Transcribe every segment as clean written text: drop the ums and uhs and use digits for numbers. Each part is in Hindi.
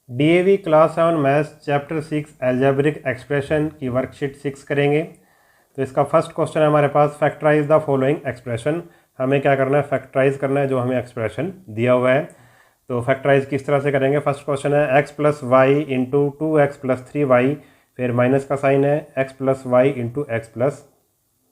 DAV class 7 maths chapter 6 algebraic expression की वर्कशीट 6 करेंगे। तो इसका फर्स्ट क्वेश्चन है हमारे पास, फैक्टराइज द फॉलोइंग एक्सप्रेशन। हमें क्या करना है, फैक्टराइज करना है जो हमें एक्सप्रेशन दिया हुआ है। तो फैक्टराइज किस तरह से करेंगे, फर्स्ट क्वेश्चन है x plus y into 2x plus 3y, फिर माइनस का साइन है x plus y into x plus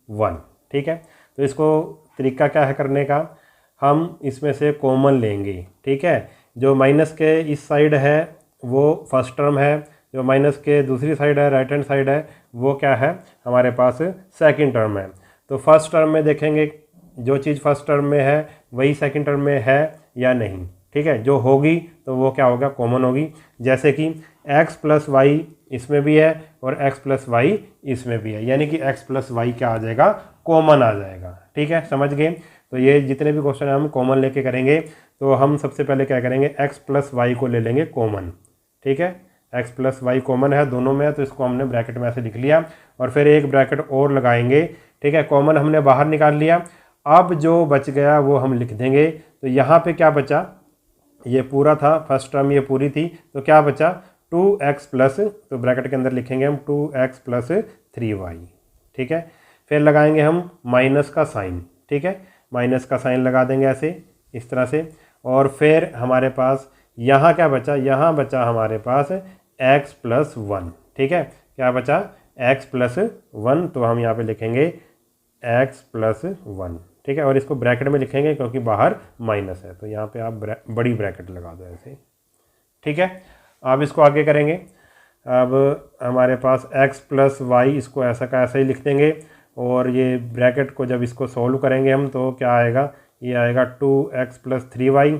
1। ठीक है, तो इसको तरीका क्या है करने का, हम इसमें से कॉमन लेंगे। ठीक है, जो माइनस के इस साइड है वो फर्स्ट टर्म है, जो माइनस के दूसरी साइड है राइट हैंड साइड है वो क्या है हमारे पास सेकंड टर्म है। तो फर्स्ट टर्म में देखेंगे जो चीज़ फर्स्ट टर्म में है वही सेकंड टर्म में है या नहीं। ठीक है, जो होगी तो वो क्या होगा, कॉमन होगी। जैसे कि x प्लस वाई इसमें भी है और x प्लस वाई इसमें भी है, यानी कि x प्लस वाई क्या आ जाएगा, कॉमन आ जाएगा। ठीक है, समझ गए। तो ये जितने भी क्वेश्चन हम कॉमन लेके करेंगे, तो हम सबसे पहले क्या करेंगे, x प्लस वाई को ले लेंगे कॉमन। ठीक है, x प्लस वाई कॉमन है, दोनों में है, तो इसको हमने ब्रैकेट में ऐसे लिख लिया और फिर एक ब्रैकेट और लगाएंगे। ठीक है, कॉमन हमने बाहर निकाल लिया। अब जो बच गया वो हम लिख देंगे। तो यहाँ पे क्या बचा, ये पूरा था फर्स्ट टर्म, ये पूरी थी, तो क्या बचा 2x प्लस, तो ब्रैकेट के अंदर लिखेंगे हम 2x प्लस 3y। ठीक है, फिर लगाएंगे हम माइनस का साइन। ठीक है, माइनस का साइन लगा देंगे ऐसे इस तरह से। और फिर हमारे पास यहाँ क्या बचा, यहाँ बचा हमारे पास x प्लस 1। ठीक है, क्या बचा, x प्लस 1, तो हम यहाँ पे लिखेंगे x प्लस 1। ठीक है, और इसको ब्रैकेट में लिखेंगे क्योंकि बाहर माइनस है, तो यहाँ पे आप बड़ी ब्रैकेट लगा दो ऐसे। ठीक है, अब इसको आगे करेंगे। अब हमारे पास x प्लस वाई, इसको ऐसा का ऐसा ही लिख देंगे और ये ब्रैकेट को जब इसको सॉल्व करेंगे हम तो क्या आएगा, ये आएगा 2x प्लस 3y।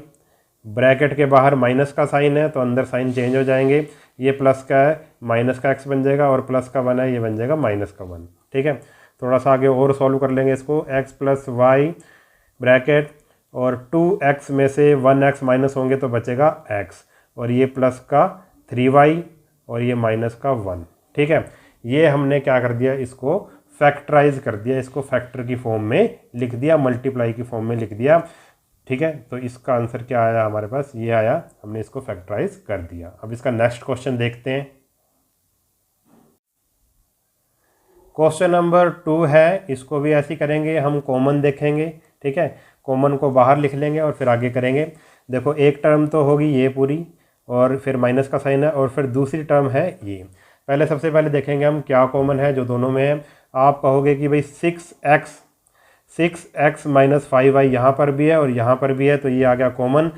ब्रैकेट के बाहर माइनस का साइन है तो अंदर साइन चेंज हो जाएंगे, ये प्लस का है माइनस का x बन जाएगा और प्लस का 1 है ये बन जाएगा माइनस का 1। ठीक है, थोड़ा सा आगे और सॉल्व कर लेंगे इसको, x प्लस वाई ब्रैकेट और 2x में से 1x माइनस होंगे तो बचेगा x, और ये प्लस का 3y और ये माइनस का 1। ठीक है, ये हमने क्या कर दिया, इसको फैक्टराइज कर दिया, इसको फैक्टर की फॉर्म में लिख दिया, मल्टीप्लाई की फॉर्म में लिख दिया। ठीक है, तो इसका आंसर क्या आया हमारे पास, ये आया, हमने इसको फैक्टराइज कर दिया। अब इसका नेक्स्ट क्वेश्चन देखते हैं। क्वेश्चन नंबर 2 है, इसको भी ऐसे ही करेंगे, हम कॉमन देखेंगे। ठीक है, कॉमन को बाहर लिख लेंगे और फिर आगे करेंगे। देखो एक टर्म तो होगी ये पूरी और फिर माइनस का साइन है और फिर दूसरी टर्म है ये। पहले सबसे पहले देखेंगे हम क्या कॉमन है जो दोनों में है। आप कहोगे कि भाई 6x माइनस 5y यहाँ पर भी है और यहाँ पर भी है, तो ये आ गया कॉमन।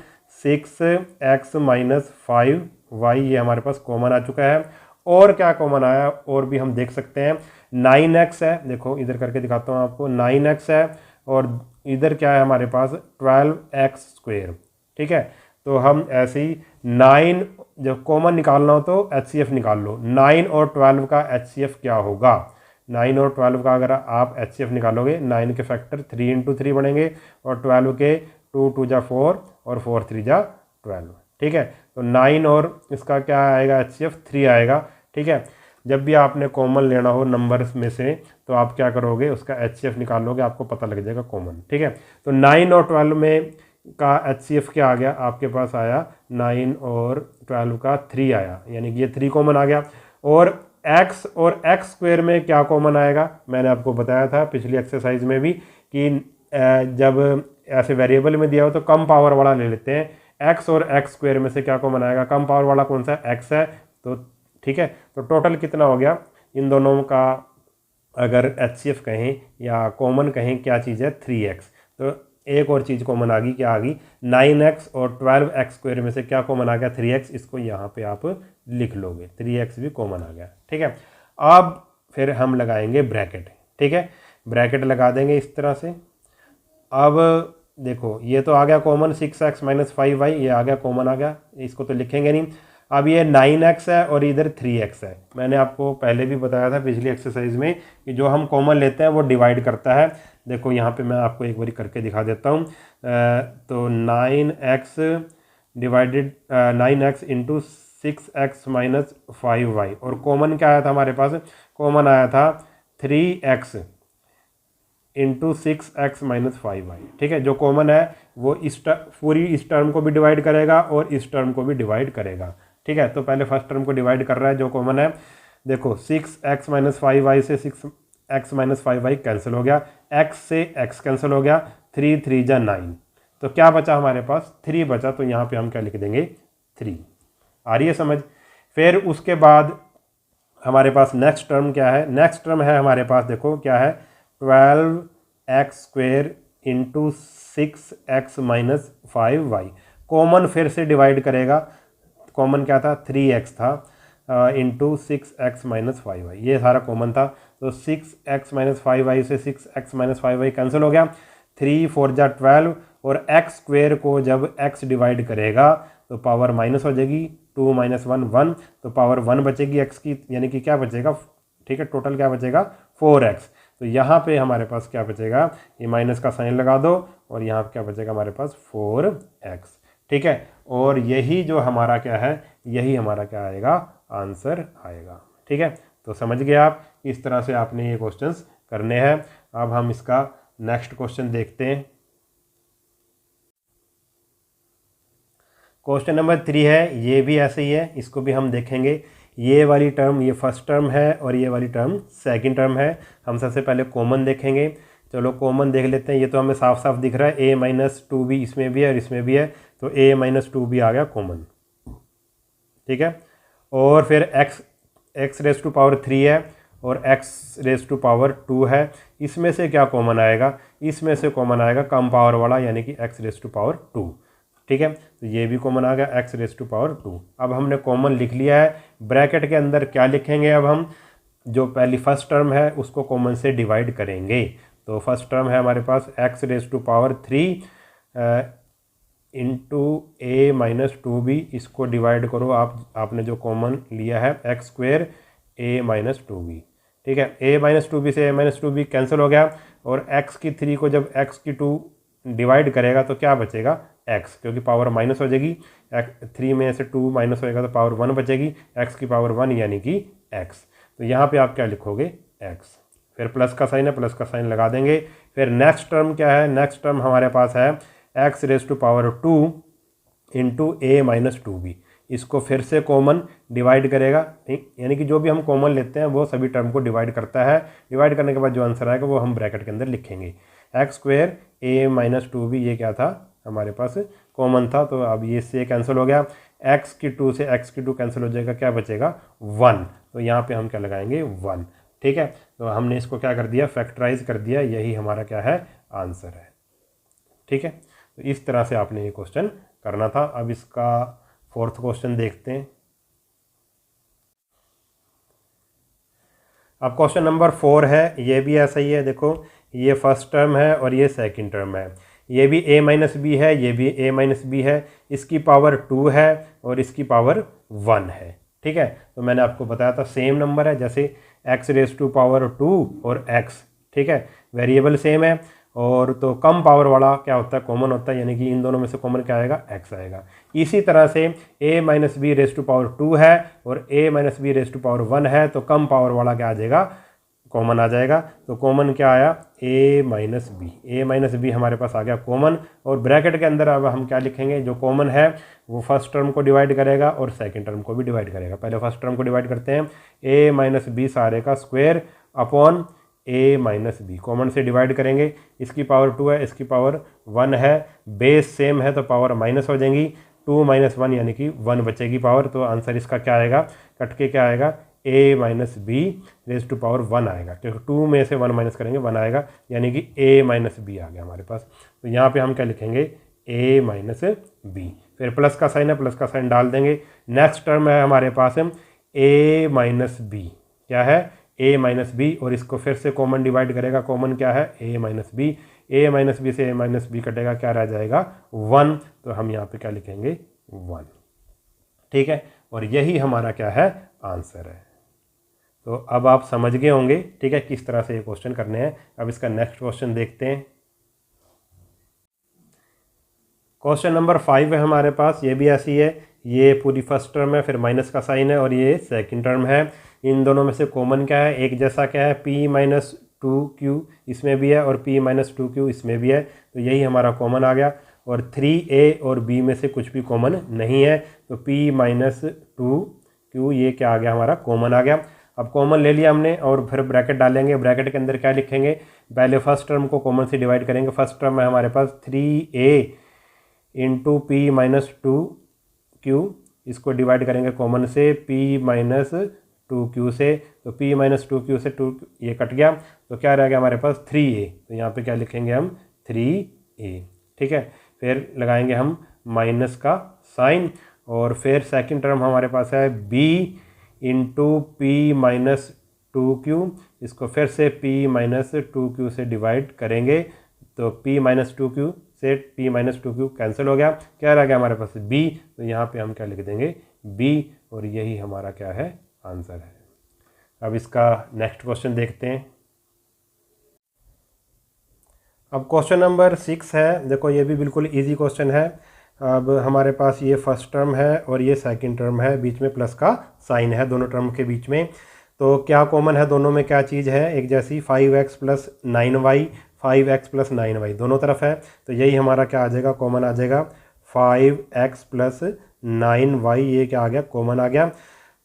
6x माइनस 5y ये हमारे पास कॉमन आ चुका है। और क्या कॉमन आया, और भी हम देख सकते हैं, 9x है, देखो इधर करके दिखाता हूँ आपको, 9x है और इधर क्या है हमारे पास 12x स्क्वेयर। ठीक है, तो हम ऐसे ही 9 जब कॉमन निकालना हो तो HCF निकाल लो। 9 और 12 का HCF क्या होगा, 9 और 12 का अगर आप HCF निकालोगे, 9 के फैक्टर 3 इंटू 3 बनेंगे और 12 के 2 2 जा 4 और 4 3 जा 12। ठीक है, तो 9 और इसका क्या आएगा, HCF 3 आएगा। ठीक है, जब भी आपने कॉमन लेना हो नंबर्स में से तो आप क्या करोगे, उसका HCF निकालोगे, आपको पता लग जाएगा कॉमन। ठीक है, तो 9 और 12 में का HCF क्या आ गया, आपके पास आया 9 और 12 का 3 आया, यानी कि ये 3 कॉमन आ गया। और x और x स्क्वेयर में क्या कॉमन आएगा, मैंने आपको बताया था पिछली एक्सरसाइज में भी कि जब ऐसे वेरिएबल में दिया हो तो कम पावर वाला ले लेते हैं। x और x स्क्वेयर में से क्या कॉमन आएगा, कम पावर वाला कौन सा है, x है। तो ठीक है, तो टोटल कितना हो गया इन दोनों का, अगर HCF कहें या कॉमन कहें क्या चीज़ है, 3x। तो एक और चीज़ कॉमन आ गई, क्या आ गई, 9x और 12x स्क्वेयर में से क्या कॉमन आ गया, 3x। इसको यहाँ पे आप लिख लोगे, 3x भी कॉमन आ गया। ठीक है, अब फिर हम लगाएंगे ब्रैकेट। ठीक है, ब्रैकेट लगा देंगे इस तरह से। अब देखो ये तो आ गया कॉमन, 6x माइनस 5y ये आ गया कॉमन आ गया, इसको तो लिखेंगे नहीं। अब ये 9x है और इधर 3x है। मैंने आपको पहले भी बताया था पिछली एक्सरसाइज में कि जो हम कॉमन लेते हैं वो डिवाइड करता है। देखो यहाँ पे मैं आपको एक बार करके दिखा देता हूँ। तो 9x divided 9x into 6x minus 5y, और कॉमन क्या आया था हमारे पास, कॉमन आया था 3x into 6x minus 5y। ठीक है, जो कॉमन है वो पूरी इस टर्म को भी डिवाइड करेगा और इस टर्म को भी डिवाइड करेगा। ठीक है। तो पहले फर्स्ट टर्म को डिवाइड कर रहा है, जो कॉमन है देखो 6x माइनस 5y से 6x माइनस 5y कैंसिल हो गया, x से x कैंसिल हो गया, 3 3 जा 9, तो क्या बचा हमारे पास 3 बचा। तो यहाँ पे हम क्या लिख देंगे 3। आ रही है समझ। फिर उसके बाद हमारे पास नेक्स्ट टर्म क्या है, नेक्स्ट टर्म है हमारे पास देखो क्या है 12x square into 6x minus 5y। Common फिर से डिवाइड करेगा, कॉमन क्या था 3x था इंटू 6x माइनस 5y, ये सारा कॉमन था। तो 6x माइनस 5y से 6x माइनस 5y कैंसिल हो गया, 3 4 जा 12, और x स्क्वेयर को जब x डिवाइड करेगा तो पावर माइनस हो जाएगी, 2 माइनस 1 1, तो पावर 1 बचेगी x की, यानी कि क्या बचेगा, ठीक है, टोटल क्या बचेगा 4x। तो यहाँ पे हमारे पास क्या बचेगा, ये माइनस का साइन लगा दो और यहाँ पे क्या बचेगा हमारे पास 4x, ठीक है। और यही जो हमारा क्या है, यही हमारा क्या आएगा, आंसर आएगा, ठीक है। तो समझ गए आप, इस तरह से आपने ये क्वेश्चंस करने हैं। अब हम इसका नेक्स्ट क्वेश्चन देखते हैं। क्वेश्चन नंबर 3 है, ये भी ऐसे ही है, इसको भी हम देखेंगे। ये वाली टर्म ये फर्स्ट टर्म है और ये वाली टर्म सेकंड टर्म है। हम सबसे पहले कॉमन देखेंगे। चलो कॉमन देख लेते हैं। ये तो हमें साफ साफ दिख रहा है, a माइनस 2b इसमें भी है और इसमें भी है, तो a माइनस 2b आ गया कॉमन, ठीक है। और फिर x रेस टू पावर 3 है और x रेस टू पावर 2 है। इसमें से क्या कॉमन आएगा, इसमें से कॉमन आएगा कम पावर वाला, यानी कि x रेस टू पावर 2, ठीक है। तो ये भी कॉमन आ गया x रेस टू पावर 2। अब हमने कॉमन लिख लिया है, ब्रैकेट के अंदर क्या लिखेंगे, अब हम जो पहली फर्स्ट टर्म है उसको कॉमन से डिवाइड करेंगे। तो फर्स्ट टर्म है हमारे पास x raise to power 3 into a minus 2b, इसको डिवाइड करो आपने जो कॉमन लिया है x square a minus 2b, ठीक है। a माइनस 2b से a माइनस 2b कैंसिल हो गया, और x की 3 को जब x की 2 डिवाइड करेगा तो क्या बचेगा x, क्योंकि पावर माइनस हो जाएगी, 3 में से 2 माइनस होएगा तो पावर 1 बचेगी, x की पावर 1 यानी कि x। तो यहाँ पे आप क्या लिखोगे x, फिर प्लस का साइन है, प्लस का साइन लगा देंगे। फिर नेक्स्ट टर्म क्या है, नेक्स्ट टर्म हमारे पास है x raise to power 2 into a minus 2b, इसको फिर से कॉमन डिवाइड करेगा, यानी कि जो भी हम कॉमन लेते हैं वो सभी टर्म को डिवाइड करता है। डिवाइड करने के बाद जो आंसर आएगा वो हम ब्रैकेट के अंदर लिखेंगे। x square a minus 2b, ये क्या था हमारे पास कॉमन था, तो अब ये से कैंसिल हो गया, x की 2 से x की 2 कैंसिल हो जाएगा, क्या बचेगा 1, तो यहाँ पे हम क्या लगाएंगे 1, ठीक है। तो हमने इसको क्या कर दिया, फैक्टराइज कर दिया, यही हमारा क्या है आंसर है, ठीक है। तो इस तरह से आपने ये क्वेश्चन करना था। अब इसका फोर्थ क्वेश्चन देखते हैं। अब क्वेश्चन नंबर 4 है, ये भी ऐसा ही है। देखो ये फर्स्ट टर्म है और ये सेकंड टर्म है, ये भी a माइनस बी है, ये भी a माइनस बी है, इसकी पावर 2 है और इसकी पावर 1 है, ठीक है। तो मैंने आपको बताया था सेम नंबर है, जैसे x रेस टू पावर 2 और x, ठीक है, वेरिएबल सेम है। और तो कम पावर वाला क्या होता है, कॉमन होता है, यानी कि इन दोनों में से कॉमन क्या आएगा x आएगा। इसी तरह से a minus B raise to power 2 है और a minus B raise to power 1 है, तो कम पावर वाला क्या आ जाएगा, कॉमन आ जाएगा। तो कॉमन क्या आया a माइनस बी हमारे पास आ गया कॉमन। और ब्रैकेट के अंदर अब हम क्या लिखेंगे, जो कॉमन है वो फर्स्ट टर्म को डिवाइड करेगा और सेकंड टर्म को भी डिवाइड करेगा। पहले फर्स्ट टर्म को डिवाइड करते हैं, a माइनस बी सारे का square upon a minus B, common से डिवाइड करेंगे, इसकी पावर 2 है, इसकी पावर 1 है, बेस सेम है तो पावर माइनस हो जाएंगी, 2 माइनस 1 यानी कि 1 बचेगी पावर। तो आंसर इसका क्या आएगा, कट के क्या आएगा a minus B raise to power 1 आएगा, क्योंकि 2 में से 1 माइनस करेंगे 1 आएगा, यानी कि a माइनस बी आ गया हमारे पास। तो यहाँ पे हम क्या लिखेंगे a माइनस बी, फिर प्लस का साइन है, प्लस का साइन डाल देंगे। नेक्स्ट टर्म है हमारे पास a माइनस बी, क्या है a माइनस बी, और इसको फिर से कॉमन डिवाइड करेगा, कॉमन क्या है a minus B, a minus B से a माइनस बी कटेगा, क्या रह जाएगा 1, तो हम यहाँ पे क्या लिखेंगे 1, ठीक है। और यही हमारा क्या है आंसर है। तो अब आप समझ गए होंगे, ठीक है, किस तरह से ये क्वेश्चन करने हैं। अब इसका नेक्स्ट क्वेश्चन देखते हैं। क्वेश्चन नंबर 5 है हमारे पास, ये भी ऐसी है, ये पूरी फर्स्ट टर्म है, फिर माइनस का साइन है और ये सेकंड टर्म है। इन दोनों में से कॉमन क्या है, एक जैसा क्या है, p माइनस 2q इसमें भी है और p माइनस 2q इसमें भी है, तो यही हमारा कॉमन आ गया। और 3a और b में से कुछ भी कॉमन नहीं है, तो p माइनस 2q ये क्या आ गया हमारा कॉमन आ गया। अब कॉमन ले लिया हमने और फिर ब्रैकेट डालेंगे, ब्रैकेट के अंदर क्या लिखेंगे, पहले फर्स्ट टर्म को कॉमन से डिवाइड करेंगे। फर्स्ट टर्म है हमारे पास 3a into P minus 2q, इसको डिवाइड करेंगे कॉमन से p माइनस 2q से, तो p माइनस 2q से 2 ये कट गया, तो क्या रह गया हमारे पास 3a, तो यहाँ पे क्या लिखेंगे हम 3a। ठीक है, फिर लगाएंगे हम माइनस का साइन, और फिर सेकंड टर्म हमारे पास है b into P minus 2q, इसको फिर से p माइनस 2q से डिवाइड करेंगे, तो p माइनस 2q से p माइनस 2q कैंसिल हो गया, क्या रह गया हमारे पास b, तो यहाँ पे हम क्या लिख देंगे b, और यही हमारा क्या है आंसर है। अब इसका नेक्स्ट क्वेश्चन देखते हैं। अब क्वेश्चन नंबर 6 है, देखो ये भी बिल्कुल इजी क्वेश्चन है। अब हमारे पास ये फर्स्ट टर्म है और ये सेकंड टर्म है, बीच में प्लस का साइन है दोनों टर्म के बीच में, तो क्या कॉमन है दोनों में, क्या चीज़ है एक जैसी, 5x plus 9y, 5x plus 9y दोनों तरफ है, तो यही हमारा क्या आ जाएगा कॉमन आ जाएगा, 5x प्लस 9y ये क्या आ गया कॉमन आ गया।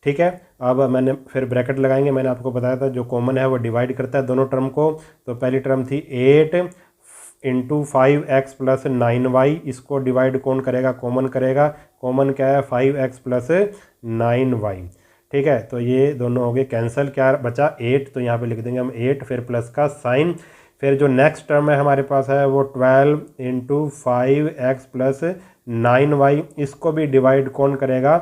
ठीक है, अब मैंने फिर ब्रैकेट लगाएंगे, मैंने आपको बताया था जो कॉमन है वो डिवाइड करता है दोनों टर्म को, तो पहली टर्म थी 8 इंटू 5x प्लस 9y, इसको डिवाइड कौन करेगा कॉमन करेगा, कॉमन क्या है 5x प्लस 9y। ठीक है, तो ये दोनों हो गए कैंसिल, क्या बचा 8, तो यहाँ पे लिख देंगे हम 8, फिर प्लस का साइन, फिर जो नेक्स्ट टर्म है हमारे पास है वो 12 इंटू 5x प्लस 9y, इसको भी डिवाइड कौन करेगा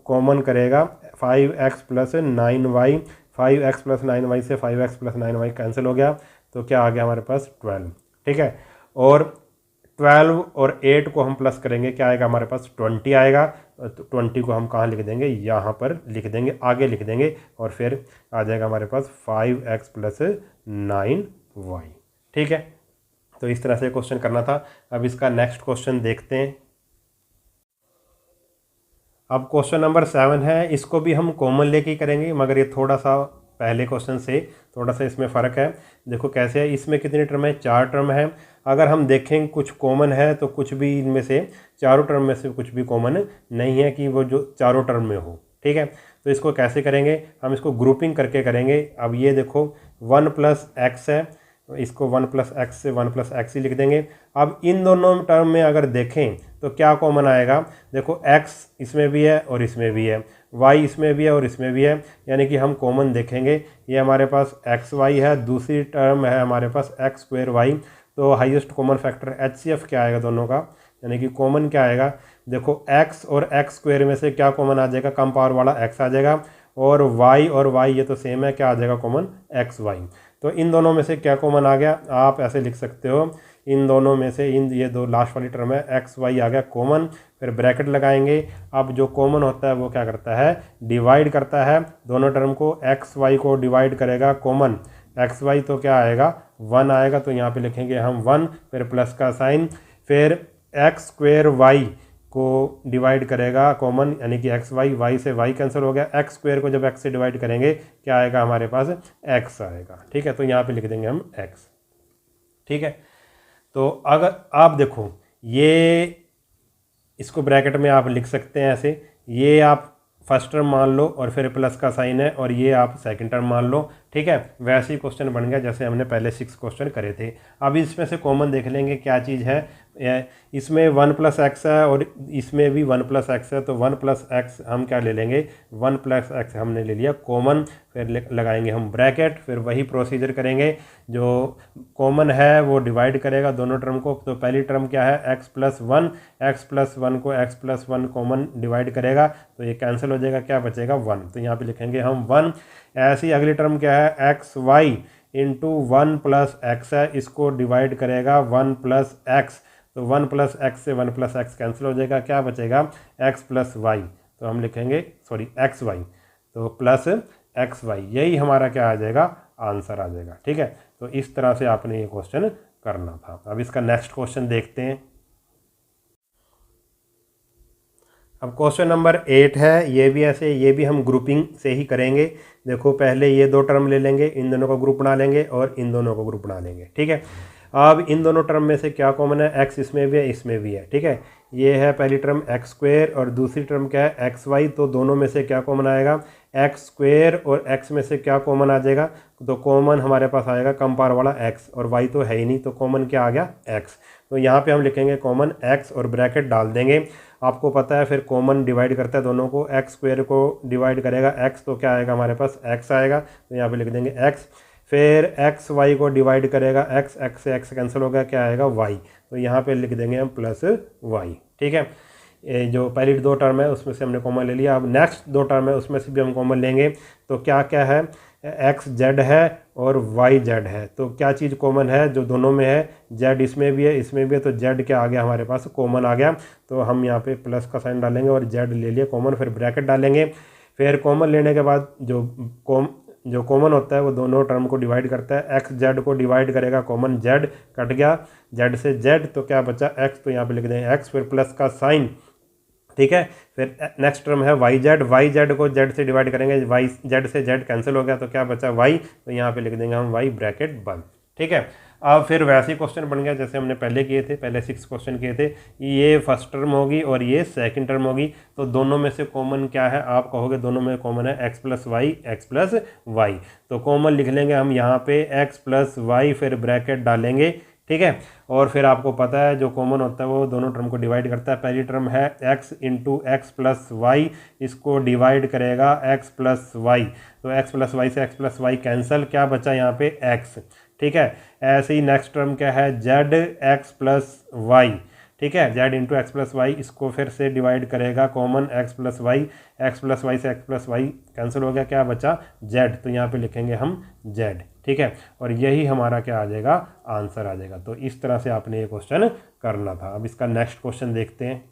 कॉमन करेगा 5x plus 9y, 5x plus 9y से 5x प्लस 9y कैंसिल हो गया, तो क्या आ गया हमारे पास 12। ठीक है, और 12 और 8 को हम प्लस करेंगे, क्या आएगा हमारे पास 20 आएगा, तो 20 को हम कहाँ लिख देंगे, यहाँ पर लिख देंगे, आगे लिख देंगे, और फिर आ जाएगा हमारे पास 5x प्लस 9y। ठीक है, तो इस तरह से क्वेश्चन करना था। अब इसका नेक्स्ट क्वेश्चन देखते हैं। अब क्वेश्चन नंबर 7 है, इसको भी हम कॉमन लेके ही करेंगे, मगर ये थोड़ा सा पहले क्वेश्चन से थोड़ा सा इसमें फ़र्क है। देखो कैसे है, इसमें कितने टर्म है, 4 टर्म है। अगर हम देखें कुछ कॉमन है तो कुछ भी इनमें से चारों टर्म में से कुछ भी कॉमन नहीं है कि वो जो चारों टर्म में हो। ठीक है, तो इसको कैसे करेंगे, हम इसको ग्रुपिंग करके करेंगे। अब ये देखो 1 प्लस एक्स है, इसको 1 प्लस एक्स से 1 प्लस एक्स ही लिख देंगे। अब इन दोनों टर्म में अगर देखें तो क्या कॉमन आएगा, देखो x इसमें भी है और इसमें भी है, y इसमें भी है और इसमें भी है, यानी कि हम कॉमन देखेंगे, ये हमारे पास xy है, दूसरी टर्म है हमारे पास x स्क्वायर y, तो हाईएस्ट कॉमन फैक्टर HCF क्या आएगा दोनों का, यानी कि कॉमन क्या आएगा, देखो x और x स्क्वायर में से क्या कॉमन आ जाएगा, कम पावर वाला x आ जाएगा, और y ये तो सेम है, क्या आ जाएगा कॉमन xy। तो इन दोनों में से क्या कॉमन आ गया, आप ऐसे लिख सकते हो, इन दोनों में से इन ये दो लास्ट वाली टर्म है xy आ गया कॉमन, फिर ब्रैकेट लगाएंगे। अब जो कॉमन होता है वो क्या करता है, डिवाइड करता है दोनों टर्म को, xy को डिवाइड करेगा कॉमन, xy तो क्या आएगा 1 आएगा, तो यहाँ पे लिखेंगे हम 1, फिर प्लस का साइन, फिर x स्क्वायर y को डिवाइड करेगा कॉमन, यानी कि y से y कैंसिल हो गया, x स्क्वायर को जब x से डिवाइड करेंगे क्या आएगा हमारे पास x आएगा। ठीक है, तो यहाँ पे लिख देंगे हम x। ठीक है, तो अगर आप देखो ये इसको ब्रैकेट में आप लिख सकते हैं ऐसे, ये आप फर्स्ट टर्म मान लो और फिर प्लस का साइन है, और ये आप सेकंड टर्म मान लो। ठीक है, वैसे ही क्वेश्चन बन गया जैसे हमने पहले 6 क्वेश्चन करे थे। अब इसमें से कॉमन देख लेंगे क्या चीज़ है, इसमें 1 प्लस एक्स है और इसमें भी 1 प्लस एक्स है, तो 1 प्लस एक्स हम क्या ले लेंगे, 1 प्लस एक्स हमने ले लिया कॉमन, फिर लगाएंगे हम ब्रैकेट, फिर वही प्रोसीजर करेंगे, जो कॉमन है वो डिवाइड करेगा दोनों टर्म को। तो पहली टर्म क्या है x प्लस 1, x प्लस 1 को x प्लस 1 कॉमन डिवाइड करेगा, तो ये कैंसिल हो जाएगा, क्या बचेगा 1, तो यहाँ पे लिखेंगे हम 1। ऐसी अगली टर्म क्या है, x y into 1 plus x है, इसको डिवाइड करेगा 1 प्लस एक्स, तो 1 प्लस एक्स से 1 प्लस एक्स कैंसिल हो जाएगा, क्या बचेगा x प्लस वाई, तो हम लिखेंगे एक्स वाई, तो प्लस एक्स वाई, यही हमारा क्या आ जाएगा आंसर आ जाएगा। ठीक है, तो इस तरह से आपने ये क्वेश्चन करना था। अब इसका नेक्स्ट क्वेश्चन देखते हैं। अब क्वेश्चन नंबर 8 है, ये भी ऐसे, ये भी हम ग्रुपिंग से ही करेंगे। देखो पहले ये दो टर्म ले लेंगे, इन दोनों को ग्रुप बना लेंगे और इन दोनों को ग्रुप बना लेंगे। ठीक है, अब इन दोनों टर्म में से क्या कॉमन है, एक्स इसमें भी है इसमें भी है, ठीक है। ये है पहली टर्म एक्स स्क्वेयर और दूसरी टर्म क्या है एक्स वाई, तो दोनों में से क्या कॉमन आएगा, एक्स स्क्वेयर और एक्स में से क्या कॉमन आ जाएगा, तो कॉमन हमारे पास आएगा कम पावर वाला एक्स, और वाई तो है ही नहीं, तो कॉमन क्या आ गया एक्स। तो यहाँ पे हम लिखेंगे कॉमन एक्स और ब्रैकेट डाल देंगे। आपको पता है फिर कॉमन डिवाइड करता है दोनों को, एक्स स्क्वेयर को डिवाइड करेगा एक्स, तो क्या आएगा हमारे पास एक्स आएगा, तो यहाँ पे लिख देंगे एक्स। फिर एक्स वाई को डिवाइड करेगा एक्स, एक्स से एक्स कैंसिल होगा, क्या आएगा वाई, तो यहाँ पे लिख देंगे हम प्लस वाई, ठीक है। ये जो पहली दो टर्म है उसमें से हमने कॉमन ले लिया, अब नेक्स्ट दो टर्म है उसमें से भी हम कॉमन लेंगे। तो क्या क्या है, एक्स जेड है और वाई जेड है, तो क्या चीज़ कॉमन है जो दोनों में है, जेड इसमें भी है इसमें भी है, तो जेड क्या आ गया हमारे पास कॉमन आ गया, तो हम यहाँ पे प्लस का साइन डालेंगे और जेड ले लिया कॉमन, फिर ब्रैकेट डालेंगे। फिर कॉमन लेने के बाद जो कॉमन होता है वो दोनों टर्म को डिवाइड करता है, एक्स जेड को डिवाइड करेगा कॉमन, जेड कट गया, जेड से जेड तो क्या बचा एक्स, तो यहाँ पे लिख दें एक्स, फिर प्लस का साइन, ठीक है। फिर नेक्स्ट टर्म है वाई जेड को जेड से डिवाइड करेंगे, वाई जेड से जेड कैंसिल हो गया, तो क्या बचा वाई, तो यहाँ पे लिख देंगे हम वाई ब्रैकेट बंद, ठीक है। अब फिर वैसे ही क्वेश्चन बन गया जैसे हमने पहले किए थे, पहले 6 क्वेश्चन किए थे, ये फर्स्ट टर्म होगी और ये सेकंड टर्म होगी, तो दोनों में से कॉमन क्या है, आप कहोगे दोनों में कॉमन है एक्स प्लस वाई, तो कॉमन लिख लेंगे हम यहाँ पे एक्स प्लस वाई, फिर ब्रैकेट डालेंगे, ठीक है। और फिर आपको पता है जो कॉमन होता है वो दोनों टर्म को डिवाइड करता है, पहली टर्म है x into x plus y, इसको डिवाइड करेगा x प्लस वाई, तो x प्लस वाई से x प्लस वाई कैंसिल, क्या बचा यहाँ पे x, ठीक है। ऐसे ही नेक्स्ट टर्म क्या है z x प्लस वाई, ठीक है, z into x plus y, इसको फिर से डिवाइड करेगा कॉमन x प्लस वाई से x प्लस वाई कैंसिल हो गया, क्या बचा z, तो यहाँ पे लिखेंगे हम z, ठीक है। और यही हमारा क्या आ जाएगा, आंसर आ जाएगा। तो इस तरह से आपने ये क्वेश्चन करना था। अब इसका नेक्स्ट क्वेश्चन देखते हैं।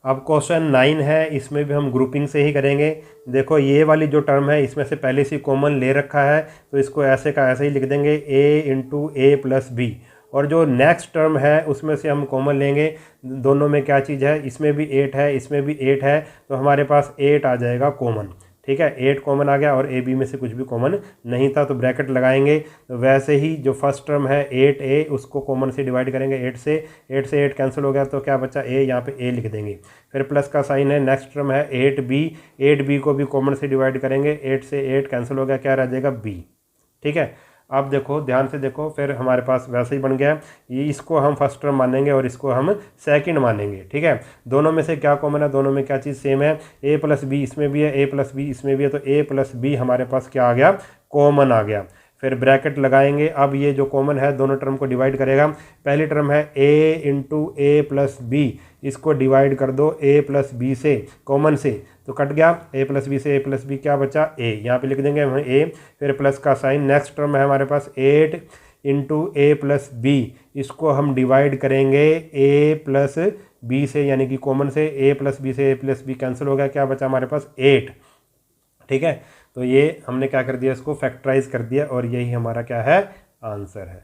अब क्वेश्चन 9 है, इसमें भी हम ग्रुपिंग से ही करेंगे। देखो ये वाली जो टर्म है इसमें से पहले से कॉमन ले रखा है, तो इसको ऐसे का ऐसे ही लिख देंगे a into A plus B, और जो नेक्स्ट टर्म है उसमें से हम कॉमन लेंगे, दोनों में क्या चीज़ है, इसमें भी 8 है इसमें भी 8 है, तो हमारे पास 8 आ जाएगा कॉमन, ठीक है। 8 कॉमन आ गया और ए बी में से कुछ भी कॉमन नहीं था, तो ब्रैकेट लगाएंगे। तो वैसे ही जो फर्स्ट टर्म है 8a, उसको कॉमन से डिवाइड करेंगे 8 से 8 कैंसिल हो गया, तो क्या बचा a, यहाँ पे a लिख देंगे। फिर प्लस का साइन है, नेक्स्ट टर्म है 8b को भी कॉमन से डिवाइड करेंगे, 8 से 8 कैंसिल हो गया, क्या रह जाएगा b, ठीक है। अब देखो ध्यान से देखो, फिर हमारे पास वैसे ही बन गया, ये इसको हम फर्स्ट टर्म मानेंगे और इसको हम सेकंड मानेंगे, ठीक है। दोनों में से क्या कॉमन है, दोनों में क्या चीज़ सेम है, a प्लस बी इसमें भी है a प्लस बी इसमें भी है, तो a प्लस बी हमारे पास क्या आ गया, कॉमन आ गया। फिर ब्रैकेट लगाएंगे, अब ये जो कॉमन है दोनों टर्म को डिवाइड करेगा, पहली टर्म है a into A plus B, इसको डिवाइड कर दो a प्लस बी से, कॉमन से, तो कट गया a प्लस बी से a प्लस बी, क्या बचा a, यहाँ पे लिख देंगे हम a, फिर प्लस का साइन, नेक्स्ट टर्म है हमारे पास 8 इंटू ए प्लस बी, इसको हम डिवाइड करेंगे a प्लस बी से, यानी कि कॉमन से, a प्लस बी से a प्लस बी कैंसिल हो गया, क्या बचा हमारे पास 8, ठीक है। तो ये हमने क्या कर दिया, इसको फैक्टराइज कर दिया और यही हमारा क्या है, आंसर है,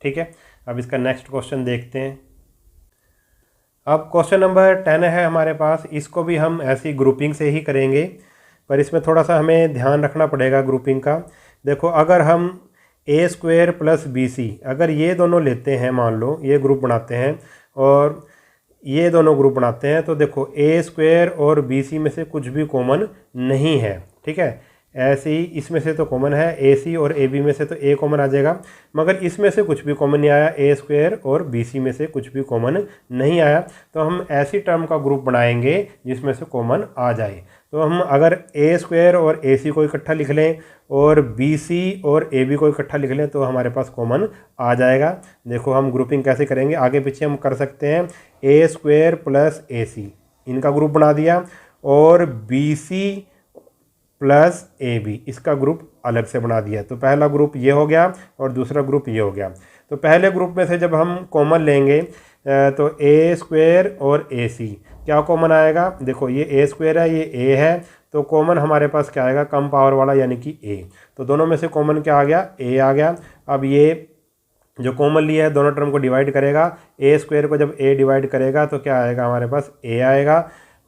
ठीक है। अब इसका नेक्स्ट क्वेश्चन देखते हैं। अब क्वेश्चन नंबर 10 है हमारे पास, इसको भी हम ऐसी ग्रुपिंग से ही करेंगे, पर इसमें थोड़ा सा हमें ध्यान रखना पड़ेगा ग्रुपिंग का। देखो अगर हम a square plus B C, अगर ये दोनों लेते हैं, मान लो ये ग्रुप बनाते हैं और ये दोनों ग्रुप बनाते हैं, तो देखो a स्क्वेयर और बी सी में से कुछ भी कॉमन नहीं है, ठीक है। ऐसे ही इसमें से तो कॉमन है ए सी, और ए बी में से तो ए कॉमन आ जाएगा, मगर इसमें से कुछ भी कॉमन नहीं आया, ए स्क्वेयर और बी सी में से कुछ भी कॉमन नहीं आया, तो हम ऐसी टर्म का ग्रुप बनाएंगे जिसमें से कॉमन आ जाए। तो हम अगर ए स्क्वेयर और ए सी को इकट्ठा लिख लें और बी सी और ए बी को इकट्ठा लिख लें, तो हमारे पास कॉमन आ जाएगा। देखो हम ग्रुपिंग कैसे करेंगे, आगे पीछे हम कर सकते हैं, ए स्क्वेयर प्लस ए सी, इनका ग्रुप बना दिया, और B C plus A B, इसका ग्रुप अलग से बना दिया। तो पहला ग्रुप ये हो गया और दूसरा ग्रुप ये हो गया। तो पहले ग्रुप में से जब हम कॉमन लेंगे तो ए स्क्वेयर और ए सी, क्या कॉमन आएगा, देखो ये ए स्क्वेयर है ये ए है, तो कॉमन हमारे पास क्या आएगा, कम पावर वाला यानी कि ए, तो दोनों में से कॉमन क्या आ गया, ए आ गया। अब ये जो कॉमन लिया है दोनों टर्म को डिवाइड करेगा, ए स्क्वेयर को जब ए डिवाइड करेगा तो क्या आएगा हमारे पास, ए आएगा,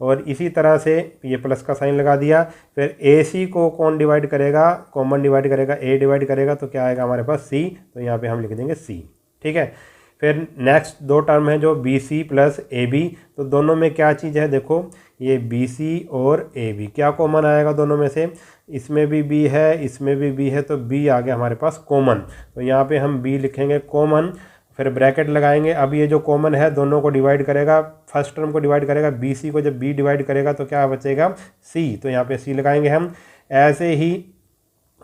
और इसी तरह से ये प्लस का साइन लगा दिया। फिर ए सी को कौन डिवाइड करेगा, कॉमन डिवाइड करेगा, ए डिवाइड करेगा, तो क्या आएगा हमारे पास सी, तो यहाँ पे हम लिख देंगे सी। ठीक है, फिर नेक्स्ट दो टर्म है जो B C plus A B, तो दोनों में क्या चीज़ है, देखो ये बी सी और ए बी क्या कॉमन आएगा दोनों में से, इसमें भी बी है, इसमें भी बी है, तो बी आ गया हमारे पास कॉमन। तो यहाँ पे हम बी लिखेंगे कॉमन, फिर ब्रैकेट लगाएंगे। अब ये जो कॉमन है दोनों को डिवाइड करेगा, फर्स्ट टर्म को डिवाइड करेगा, बी सी को जब बी डिवाइड करेगा तो क्या बचेगा सी, तो यहाँ पे सी लगाएंगे हम। ऐसे ही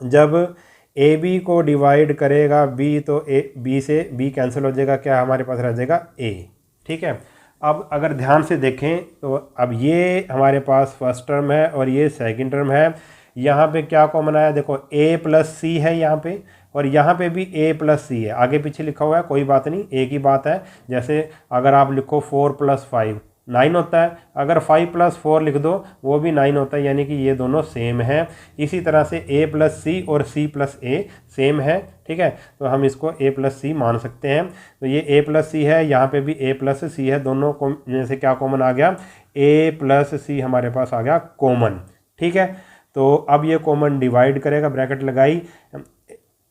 जब ए बी को डिवाइड करेगा बी, तो ए बी से बी कैंसिल हो जाएगा, क्या हमारे पास रह जाएगा ए। ठीक है, अब अगर ध्यान से देखें तो अब ये हमारे पास फर्स्ट टर्म है और ये सेकंड टर्म है। यहाँ पे क्या कॉमन आया, देखो ए प्लस सी है यहाँ पे, और यहाँ पे भी ए प्लस सी है, आगे पीछे लिखा हुआ है कोई बात नहीं, एक ही बात है। जैसे अगर आप लिखो 4 + 5 9 होता है, अगर 5 + 4 लिख दो वो भी 9 होता है, यानी कि ये दोनों सेम हैं। इसी तरह से a + c और c + a सेम है। ठीक है, तो हम इसको a + c मान सकते हैं। तो ये a + c है, यहाँ पे भी a + c है, दोनों को में से क्या कॉमन आ गया, a + c हमारे पास आ गया कॉमन। ठीक है, तो अब ये कॉमन डिवाइड करेगा, ब्रैकेट लगाई,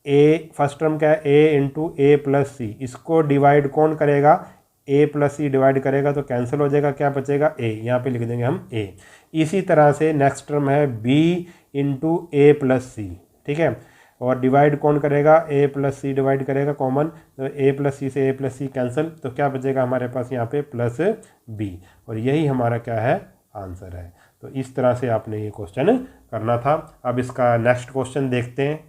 a फर्स्ट टर्म क्या है a × a + c, इसको डिवाइड कौन करेगा, a + c डिवाइड करेगा, तो कैंसिल हो जाएगा, क्या बचेगा a, यहाँ पे लिख देंगे हम a। इसी तरह से नेक्स्ट टर्म है b × a + c। ठीक है, और डिवाइड कौन करेगा, a + c डिवाइड करेगा कॉमन, तो a + c से a + c कैंसिल, तो क्या बचेगा हमारे पास यहाँ पे +b, और यही हमारा क्या है आंसर है। तो इस तरह से आपने ये क्वेश्चन करना था। अब इसका नेक्स्ट क्वेश्चन देखते हैं।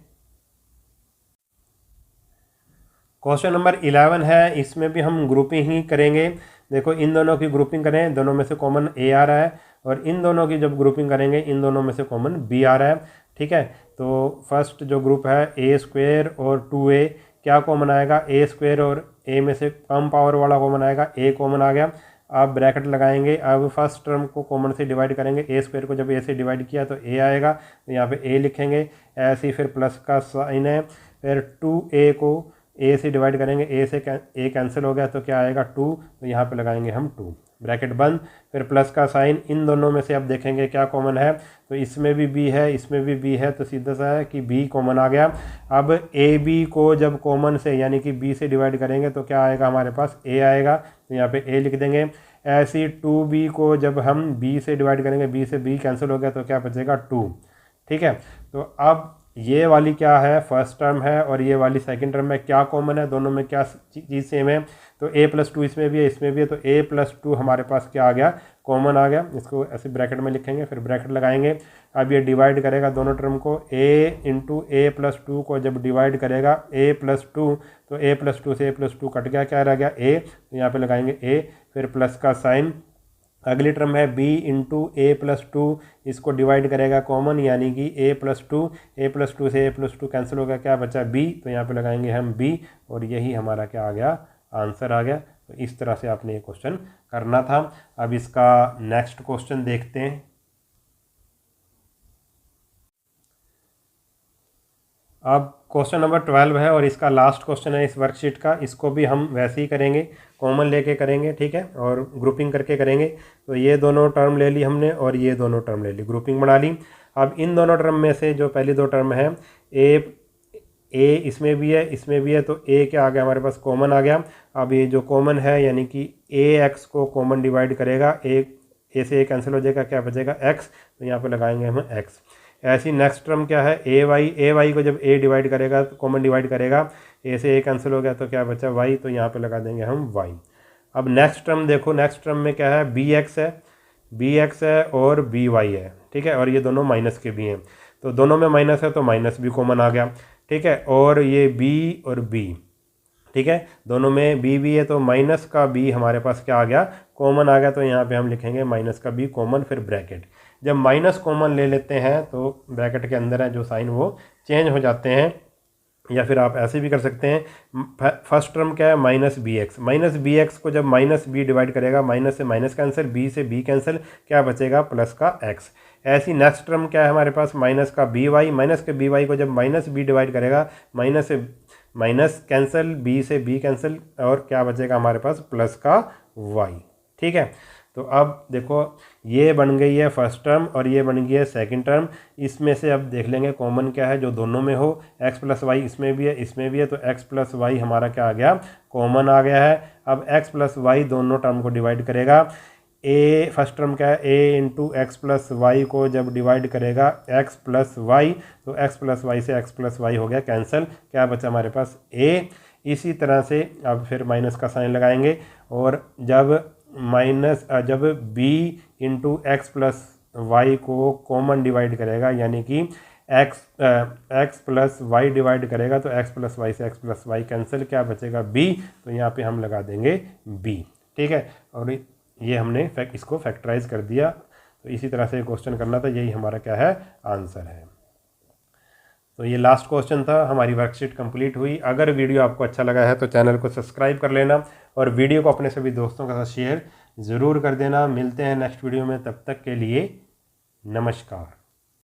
क्वेश्चन नंबर 11 है, इसमें भी हम ग्रुपिंग ही करेंगे। देखो इन दोनों की ग्रुपिंग करें, दोनों में से कॉमन a आ रहा है, और इन दोनों की जब ग्रुपिंग करेंगे इन दोनों में से कॉमन b आ रहा है। ठीक है, तो फर्स्ट जो ग्रुप है a² और 2a, क्या कॉमन आएगा, a² और a में से कम पावर वाला कॉमन आएगा, a कॉमन आ गया। अब ब्रैकेट लगाएंगे, अब फर्स्ट टर्म को कॉमन से डिवाइड करेंगे, a² को जब a से डिवाइड किया तो a आएगा, तो यहाँ पे a लिखेंगे। ऐसे ही फिर प्लस का साइन है, फिर 2a को a से डिवाइड करेंगे, a से a कैंसिल हो गया, तो क्या आएगा 2, तो यहाँ पे लगाएंगे हम 2, ब्रैकेट बंद। फिर प्लस का साइन, इन दोनों में से अब देखेंगे क्या कॉमन है, तो इसमें भी b है, इसमें भी b है, तो सीधा सा है कि b कॉमन आ गया। अब ए बी को जब कॉमन से यानी कि b से डिवाइड करेंगे तो क्या आएगा हमारे पास a आएगा, तो यहाँ पे a लिख देंगे। ऐसी 2b को जब हम b से डिवाइड करेंगे, b से b कैंसिल हो गया, तो क्या बचेगा 2। ठीक है, तो अब ये वाली क्या है फर्स्ट टर्म है, और ये वाली सेकंड टर्म है, क्या कॉमन है दोनों में, क्या चीज़ सेम है, तो a + 2 इसमें भी है, इसमें भी है, तो a + 2 हमारे पास क्या आ गया, कॉमन आ गया। इसको ऐसे ब्रैकेट में लिखेंगे, फिर ब्रैकेट लगाएंगे। अब ये डिवाइड करेगा दोनों टर्म को, a × a + 2 को जब डिवाइड करेगा a + 2, तो a + 2 से a + 2 कट गया, क्या रह गया a, तो यहाँ पर लगाएंगे a, फिर प्लस का साइन। अगली टर्म है b × a + 2, इसको डिवाइड करेगा कॉमन, यानी कि a + 2, a + 2 से a + 2 कैंसिल हो गया, क्या बचा b, तो यहाँ पे लगाएंगे हम b, और यही हमारा क्या आ गया, आंसर आ गया। तो इस तरह से आपने ये क्वेश्चन करना था। अब इसका नेक्स्ट क्वेश्चन देखते हैं। अब क्वेश्चन नंबर 12 है और इसका लास्ट क्वेश्चन है इस वर्कशीट का, इसको भी हम वैसे ही करेंगे, कॉमन लेके करेंगे। ठीक है, और ग्रुपिंग करके करेंगे। तो ये दोनों टर्म ले ली हमने और ये दोनों टर्म ले ली, ग्रुपिंग बना ली। अब इन दोनों टर्म में से जो पहली दो टर्म है ए इसमें भी है, इसमें भी है, तो ए क्या आ गया हमारे पास, कॉमन आ गया। अब ये जो कॉमन है यानी कि ax को कॉमन डिवाइड करेगा, ए से a कैंसिल हो जाएगा, क्या बचेगा x, तो यहाँ पे लगाएंगे हम x। ऐसी नेक्स्ट टर्म क्या है ए वाई को जब a डिवाइड करेगा तो कॉमन डिवाइड करेगा, a से a कैंसिल हो गया, तो क्या बचा y, तो यहाँ पे लगा देंगे हम y। अब नेक्स्ट टर्म देखो, नेक्स्ट टर्म में क्या है, bx है और by है। ठीक है, और ये दोनों माइनस के भी हैं, तो दोनों में माइनस है तो माइनस भी कॉमन आ गया। ठीक है, और ये b और b, ठीक है, दोनों में b भी है, तो माइनस का b हमारे पास क्या आ गया, कॉमन आ गया। तो यहाँ पे हम लिखेंगे माइनस का b कॉमन, फिर ब्रैकेट। जब माइनस कॉमन ले लेते हैं तो ब्रैकेट के अंदर है जो साइन वो चेंज हो जाते हैं, या फिर आप ऐसे भी कर सकते हैं। फर्स्ट टर्म क्या है, माइनस बी एक्स को जब माइनस बी डिवाइड करेगा, माइनस से माइनस कैंसिल, बी से बी कैंसिल, क्या बचेगा प्लस का एक्स। ऐसी नेक्स्ट टर्म क्या है हमारे पास, माइनस का बी वाई, माइनस के बी वाई को जब माइनस बी डिवाइड करेगा, माइनस से माइनस कैंसिल, बी से बी कैंसिल, और क्या बचेगा हमारे पास प्लस का वाई। ठीक है, तो अब देखो ये बन गई है फर्स्ट टर्म और ये बन गई है सेकंड टर्म। इसमें से अब देख लेंगे कॉमन क्या है जो दोनों में हो। x प्लस वाई इसमें भी है इसमें भी है, तो x प्लस वाई हमारा क्या आ गया, कॉमन आ गया है। अब x प्लस वाई दोनों टर्म को डिवाइड करेगा। a फर्स्ट टर्म क्या है, a into x plus y को जब डिवाइड करेगा x प्लस वाई, तो x प्लस वाई से x प्लस वाई हो गया कैंसिल, क्या बचा हमारे पास a। इसी तरह से अब फिर माइनस का साइन लगाएंगे और जब b into x plus y को कॉमन डिवाइड करेगा, यानी कि x प्लस वाई डिवाइड करेगा, तो x प्लस वाई से x प्लस वाई कैंसिल, क्या बचेगा b, तो यहाँ पे हम लगा देंगे b। ठीक है, और ये हमने इसको फैक्टराइज कर दिया। तो इसी तरह से क्वेश्चन करना था, यही हमारा क्या है, आंसर है। तो ये लास्ट क्वेश्चन था, हमारी वर्कशीट कंप्लीट हुई। अगर वीडियो आपको अच्छा लगा है तो चैनल को सब्सक्राइब कर लेना और वीडियो को अपने सभी दोस्तों के साथ शेयर ज़रूर कर देना। मिलते हैं नेक्स्ट वीडियो में, तब तक के लिए नमस्कार।